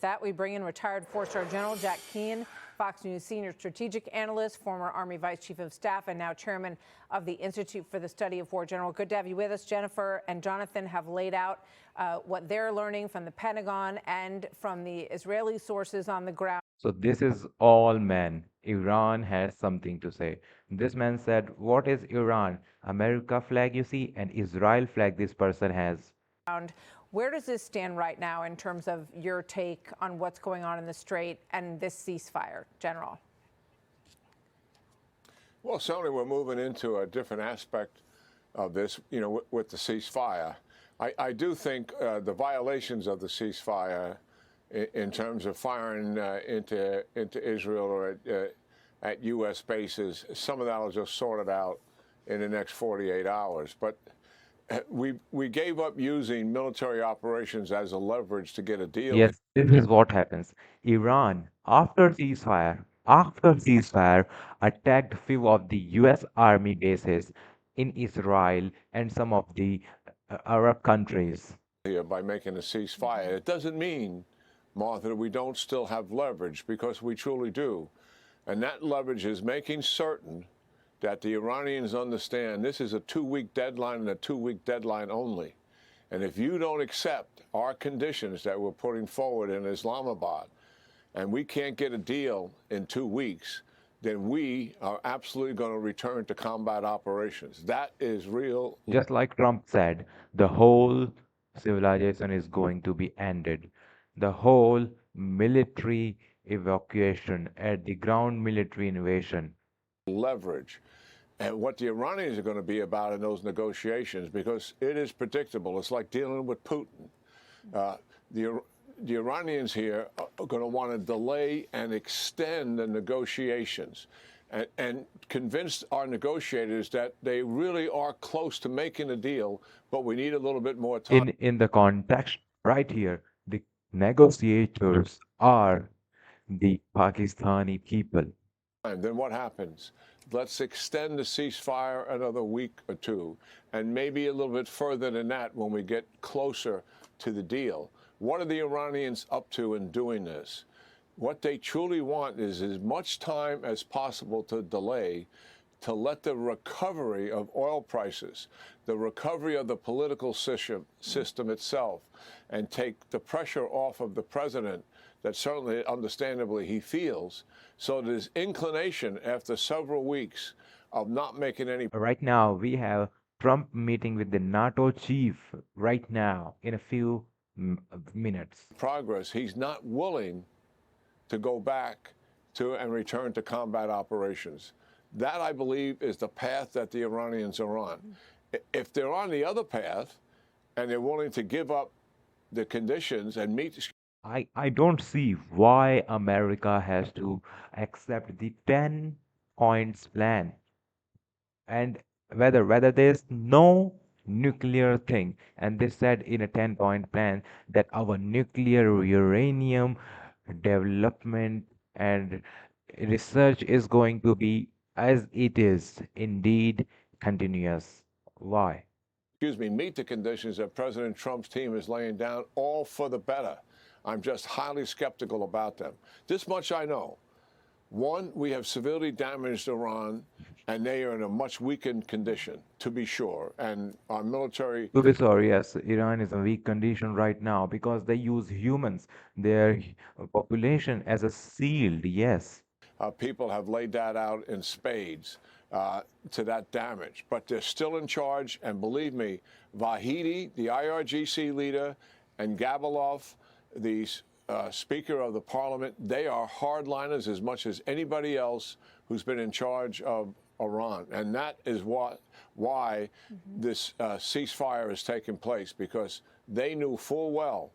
that, we bring in retired four-star General Jack Keane, Fox News senior strategic analyst, former Army Vice Chief of Staff, and now chairman of the Institute for the Study of War. General, good to have you with us. Jennifer and Jonathan have laid out what they're learning from the Pentagon and from the Israeli sources on the ground. So this is all men. Iran has something to say. This man said, "What is Iran? America flag, you see, and Israel flag this person has." Where does this stand right now in terms of your take on what's going on in the Strait and this ceasefire, General? Well, certainly we're moving into a different aspect of this, with the ceasefire. I do think the violations of the ceasefire in terms of firing into Israel or at U.S. bases, some of that will just sort it out in the next 48 hours. But we gave up using military operations as a leverage to get a deal. Yes, this is what happens. Iran, after ceasefire, attacked few of the U.S. Army bases in Israel and some of the Arab countries. Here by making a ceasefire. It doesn't mean, Martha, that we don't still have leverage, because we truly do. And that leverage is making certain that the Iranians understand this is a 2-week deadline and a 2-week deadline only. And if you don't accept our conditions that we're putting forward in Islamabad, and we can't get a deal in 2 weeks, then we are absolutely going to return to combat operations. That is real. Just like Trump said, the whole civilization is going to be ended. The whole military evacuation at the ground military invasion. Leverage. And what the Iranians are going to be about in those negotiations, because it is predictable. It's like dealing with Putin. The Iranians here are going to want to delay and extend the negotiations and convince our negotiators that they really are close to making a deal, but we need a little bit more time. In the context right here, the negotiators are the Pakistani people. Then what happens? Let's extend the ceasefire another week or two, and maybe a little bit further than that when we get closer to the deal. What are the Iranians up to in doing this? What they truly want is as much time as possible to delay, to let the recovery of oil prices, the recovery of the political system itself, and take the pressure off of the president that certainly, understandably, he feels. So there's inclination after several weeks of not making any. Right now, we have Trump meeting with the NATO chief right now in a few minutes. Progress. He's not willing to go back to and return to combat operations. That, I believe, is the path that the Iranians are on. If they're on the other path and they're willing to give up the conditions and meet. I don't see why America has to accept the 10 points plan, and whether there's no nuclear thing, and they said in a 10-point plan that our nuclear uranium development and research is going to be as it is indeed continuous. Why? Meet the conditions that President Trump's team is laying down, all for the better. I'm just highly skeptical about them. This much I know. One, we have severely damaged Iran, and they are in a much weakened condition, to be sure. And our military. To be sorry, yes, Iran is in a weak condition right now because they use humans, their population as a shield, yes. People have laid that out in spades to that damage. But they're still in charge, and believe me, Vahidi, the IRGC leader, and Gabalov, the Speaker of the Parliament, they are hardliners as much as anybody else who's been in charge of Iran. And that is why this ceasefire is taking place, because they knew full well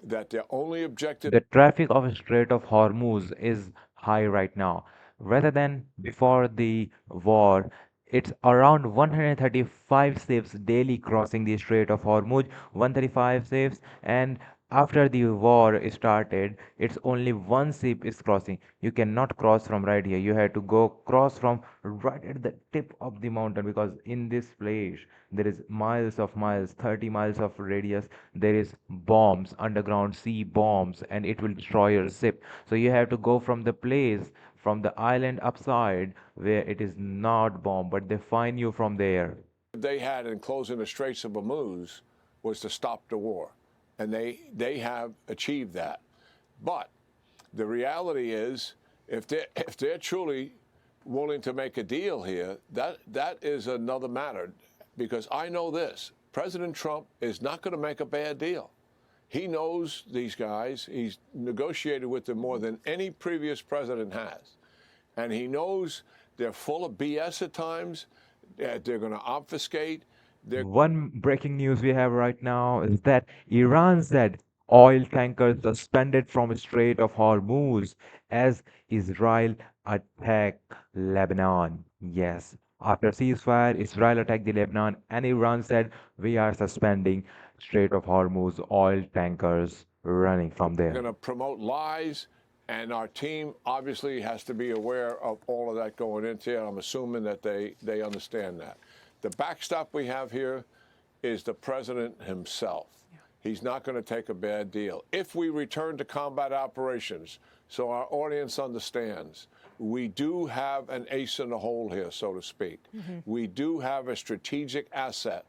that their only objective. The traffic of Strait of Hormuz is high right now. Rather than before the war, it's around 135 ships daily crossing the Strait of Hormuz, 135 ships, and After the war started, it's only one ship is crossing. You cannot cross from right here. You have to go cross from right at the tip of the mountain, because in this place there is miles, 30 miles of radius. There is bombs, underground sea bombs, and it will destroy your ship. So you have to go from the place, from the island upside where it is not bombed, but they find you from there. They had in closing the Straits of Hormuz was to stop the war, and they have achieved that. But the reality is, if they're truly willing to make a deal here, that is another matter. Because I know this: President Trump is not going to make a bad deal. He knows these guys. He's negotiated with them more than any previous president has, and he knows they're full of BS at times. They're going to obfuscate. One breaking news we have right now is that Iran said oil tankers suspended from Strait of Hormuz as Israel attacked Lebanon. Yes, after ceasefire, Israel attacked the Lebanon, and Iran said we are suspending Strait of Hormuz oil tankers running from there. Going to promote lies, and our team obviously has to be aware of all of that going into it. I'm assuming that they understand that. The backstop we have here is the president himself. He's not going to take a bad deal. If we return to combat operations, so our audience understands, we do have an ace in the hole here, so to speak. We do have a strategic asset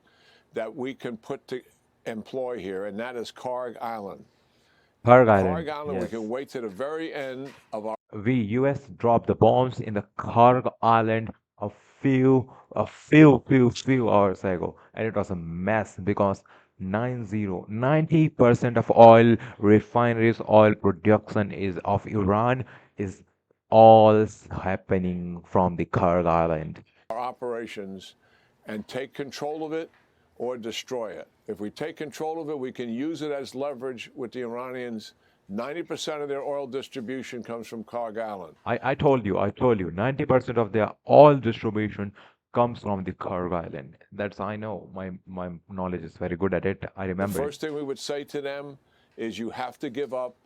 that we can employ here, and that is Karg Island. Karg Island, Karg Island, we yes. can wait to the very end of our US dropped the bombs in the Karg Island a few hours ago, and it was a mess because 90% of oil refineries, oil production is of Iran is all happening from the Karg Island. operations and take control of it or destroy it. If we take control of it, we can use it as leverage with the Iranians. 90% of their oil distribution comes from Karg Island. I told you, 90% of their oil distribution comes from the Karg Island. That's I know. My knowledge is very good at it. I The remember it. first thing we would say to them is you have to give up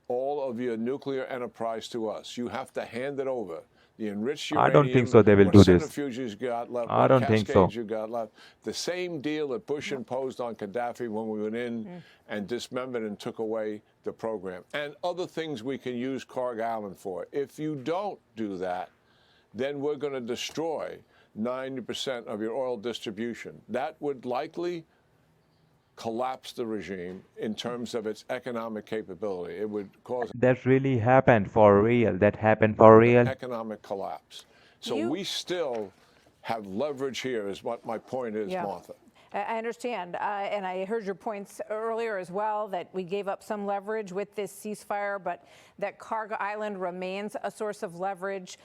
all of your nuclear enterprise to us. You have to hand it over. The enriched uranium, I don't think so they will what do this. centrifuges you got left, I what don't think so. cascades you got left. The same deal that Bush imposed on Gaddafi when we went in and dismembered and took away the program. And other things we can use Karg Island for. If you don't do that, then we're going to destroy 90% of your oil distribution. That would likely collapse the regime in terms of its economic capability. It would cause That really happened for real. That happened for an real. economic collapse. So You- we still have leverage here, is what my point is, Yeah. Martha. I understand, and I heard your points earlier as well, that we gave up some leverage with this ceasefire, but that Karg Island remains a source of leverage.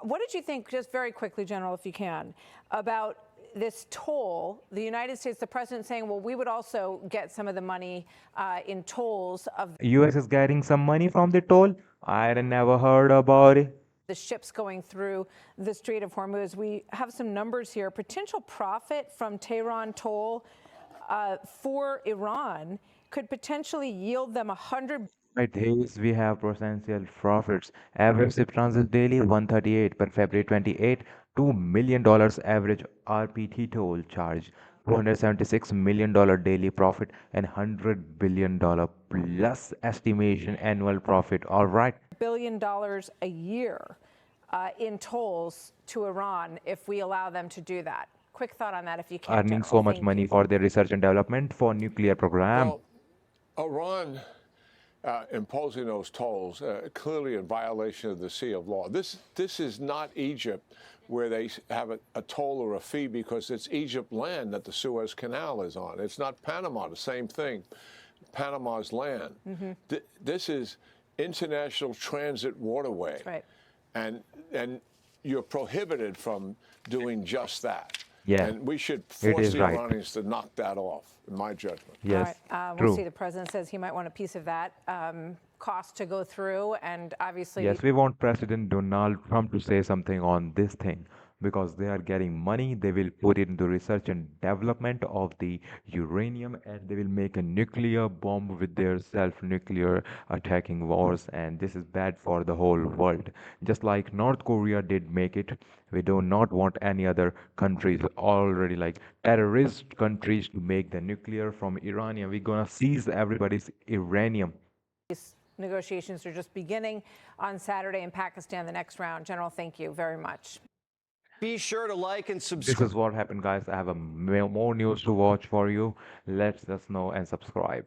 What did you think, just very quickly, General, if you can, about this toll, the United States, the president saying, well, we would also get some of the money in tolls of US is getting some money from the toll. I never heard about it. the ships going through the Strait of Hormuz. We have some numbers here. Potential profit from Tehran toll for Iran could potentially yield them 100 Right, days we have potential profits. Average ship transit daily 138 per February 28, $2 million average RPT toll charge, $276 million daily profit, and $100 billion plus estimation annual profit. All right. billion a year in tolls to Iran if we allow them to do that. Quick thought on that if you can. Earning General. so much Thank money you. for their research and development for nuclear program. Well, Iran imposing those tolls clearly in violation of the Sea of Law. This is not Egypt, where they have a toll or a fee because it's Egypt land that the Suez Canal is on. It's not Panama, the same thing. Panama's land. This is international transit waterway. That's right. And you're prohibited from doing just that. Yeah, And we should it force is the right. Iranians to knock that off, in my judgment. Yes, All right. true. We'll see. The president says he might want a piece of that cost to go through, and obviously Yes, we want President Donald Trump to say something on this thing. because they are getting money. They will put it into research and development of the uranium, and they will make a nuclear bomb with their self-nuclear attacking wars, and this is bad for the whole world. Just like North Korea did make it, we do not want any other countries already like terrorist countries to make the nuclear from Iranian. We're gonna seize everybody's uranium. These negotiations are just beginning on Saturday in Pakistan, the next round. General, thank you very much. Be sure to like and This subscribe. is what happened, guys. I have more news to watch for you. Let us know and subscribe.